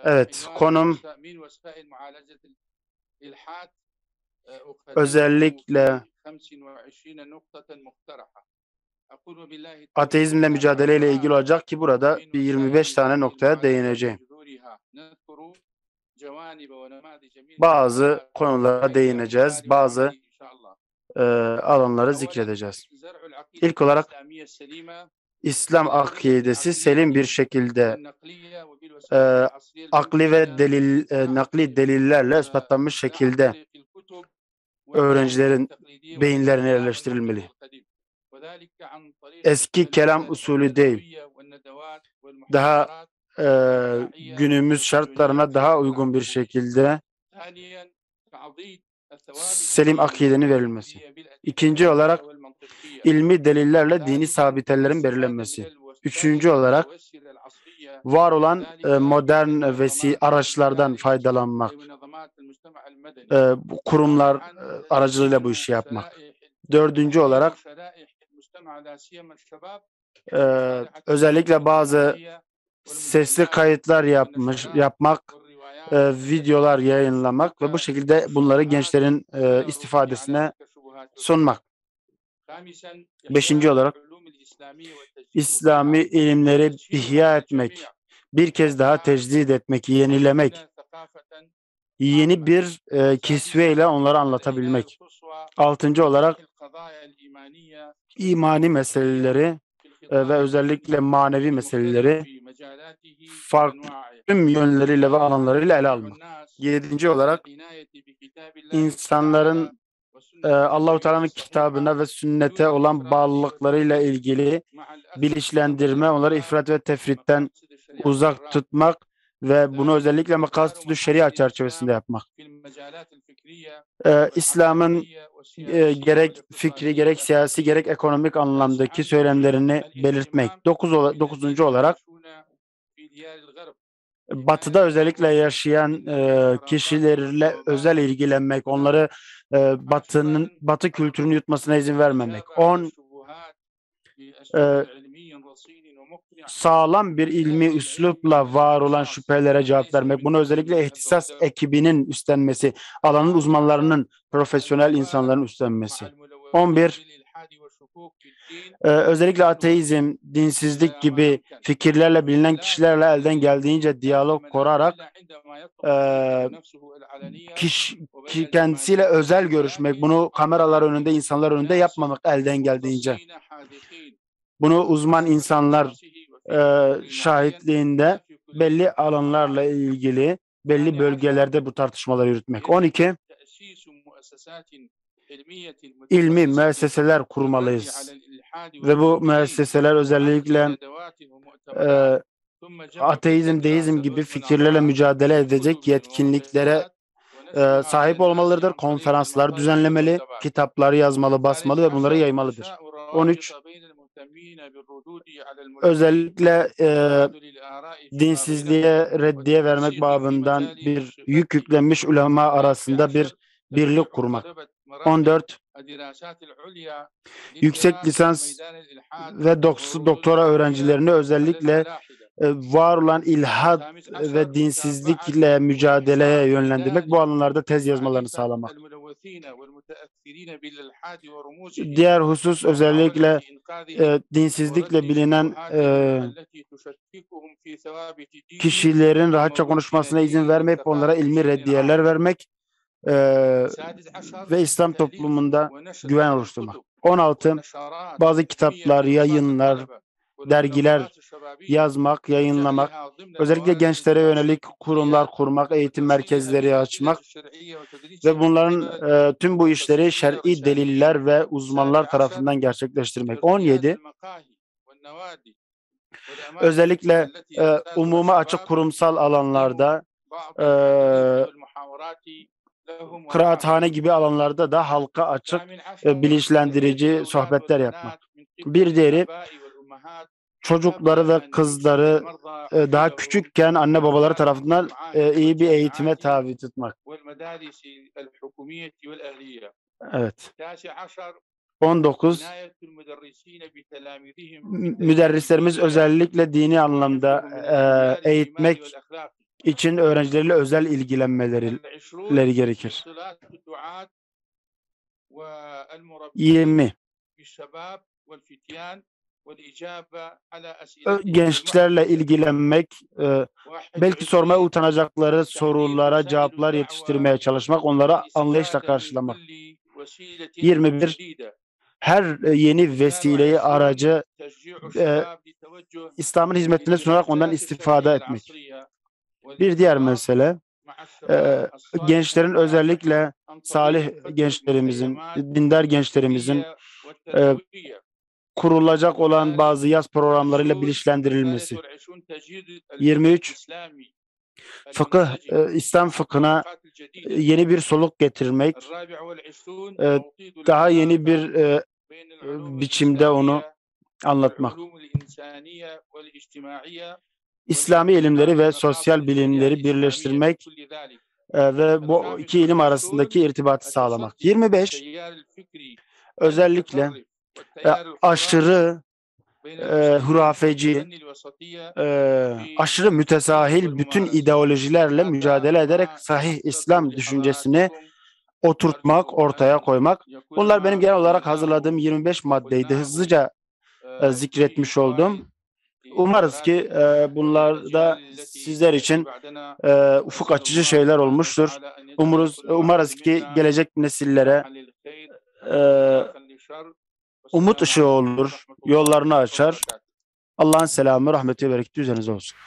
Evet, konum özellikle ateizmle mücadeleyle ilgili olacak ki burada bir 25 tane noktaya değineceğim. Bazı konulara değineceğiz, bazı alanları zikredeceğiz. İlk olarak İslam akidesi selim bir şekilde akli ve nakli delillerle ispatlanmış şekilde öğrencilerin beyinlerine yerleştirilmeli. Eski kelam usulü değil, daha günümüz şartlarına daha uygun bir şekilde selim akidenin verilmesi. İkinci olarak ilmi delillerle dini sabitelerin belirlenmesi. Üçüncü olarak var olan modern araçlardan faydalanmak. Bu kurumlar aracılığıyla bu işi yapmak. Dördüncü olarak özellikle bazı sesli kayıtlar yapmak, videolar yayınlamak ve bu şekilde bunları gençlerin istifadesine sunmak. Beşinci olarak İslami ilimleri ihya etmek, bir kez daha tecdid etmek, yenilemek, yeni bir kisveyle onları anlatabilmek. Altıncı olarak imani meseleleri ve özellikle manevi meseleleri farklı tüm yönleriyle ve alanlarıyla ele almak. Yedinci olarak insanların Allah-u Teala'nın kitabına ve sünnete olan bağlılıklarıyla ilgili bilinçlendirme, onları ifrat ve tefritten uzak tutmak ve bunu özellikle makasıd-ı şeria çerçevesinde yapmak. İslam'ın gerek fikri, gerek siyasi, gerek ekonomik anlamdaki söylemlerini belirtmek. Dokuzuncu olarak Batı'da özellikle yaşayan kişilerle özel ilgilenmek, onları Batı kültürünü yutmasına izin vermemek. Sağlam bir ilmi üslupla var olan şüphelere cevap vermek. Bunu özellikle ihtisas ekibinin üstlenmesi, alanın uzmanlarının, profesyonel insanların üstlenmesi. 11. Özellikle ateizm, dinsizlik gibi fikirlerle bilinen kişilerle elden geldiğince diyalog kurarak kendisiyle özel görüşmek, bunu kameralar önünde, insanlar önünde yapmamak elden geldiğince. Bunu uzman insanlar şahitliğinde belli alanlarla ilgili, belli bölgelerde bu tartışmaları yürütmek. 12. İlmi müesseseler kurmalıyız. Ve bu müesseseler özellikle ateizm, deizm gibi fikirlerle mücadele edecek yetkinliklere sahip olmalıdır. Konferanslar düzenlemeli, kitapları yazmalı, basmalı ve bunları yaymalıdır. 13. Özellikle dinsizliğe reddiye vermek babından bir yük yüklenmiş ulema arasında bir birlik kurmak. 14. Yüksek lisans ve doktora öğrencilerini özellikle var olan ilhad ve dinsizlikle mücadeleye yönlendirmek, bu alanlarda tez yazmalarını sağlamak. Diğer husus özellikle dinsizlikle bilinen kişilerin rahatça konuşmasına izin vermeyip onlara ilmi reddiyeler vermek ve İslam toplumunda güven oluşturmak. 16. Bazı kitaplar, yayınlar, dergiler yazmak, yayınlamak, özellikle gençlere yönelik kurumlar kurmak, eğitim merkezleri açmak ve bunların tüm bu işleri şer'i deliller ve uzmanlar tarafından gerçekleştirmek. 17. Özellikle umuma açık kurumsal alanlarda, kıraathane gibi alanlarda da halka açık bilinçlendirici sohbetler yapmak. Bir diğeri, çocukları ve kızları daha küçükken anne babaları tarafından iyi bir eğitime tabi tutmak. Evet. 19. Müderrislerimiz özellikle dini anlamda eğitmek için öğrencilerle özel ilgilenmeleri gerekir. 20. Gençlerle ilgilenmek, belki sormaya utanacakları sorulara cevaplar yetiştirmeye çalışmak, onlara anlayışla karşılamak. 21. Her yeni vesileyi, aracı İslam'ın hizmetine sunarak ondan istifade etmek. Bir diğer mesele, gençlerin, özellikle salih gençlerimizin, dindar gençlerimizin kurulacak olan bazı yaz programlarıyla bilinçlendirilmesi. 23. Fıkıh, İslam fıkhına yeni bir soluk getirmek, daha yeni bir biçimde onu anlatmak. İslami ilimleri ve sosyal bilimleri birleştirmek ve bu iki ilim arasındaki irtibatı sağlamak. 25. Özellikle aşırı hurafeci, aşırı mütesahil bütün ideolojilerle mücadele ederek sahih İslam düşüncesini oturtmak, ortaya koymak. Bunlar benim genel olarak hazırladığım 25 maddeydi. Hızlıca zikretmiş oldum. Umarız ki bunlar da sizler için ufuk açıcı şeyler olmuştur. Umarız ki gelecek nesillere umut ışığı olur, yollarını açar. Allah'ın selamı, rahmeti ve bereketi üzerinize olsun.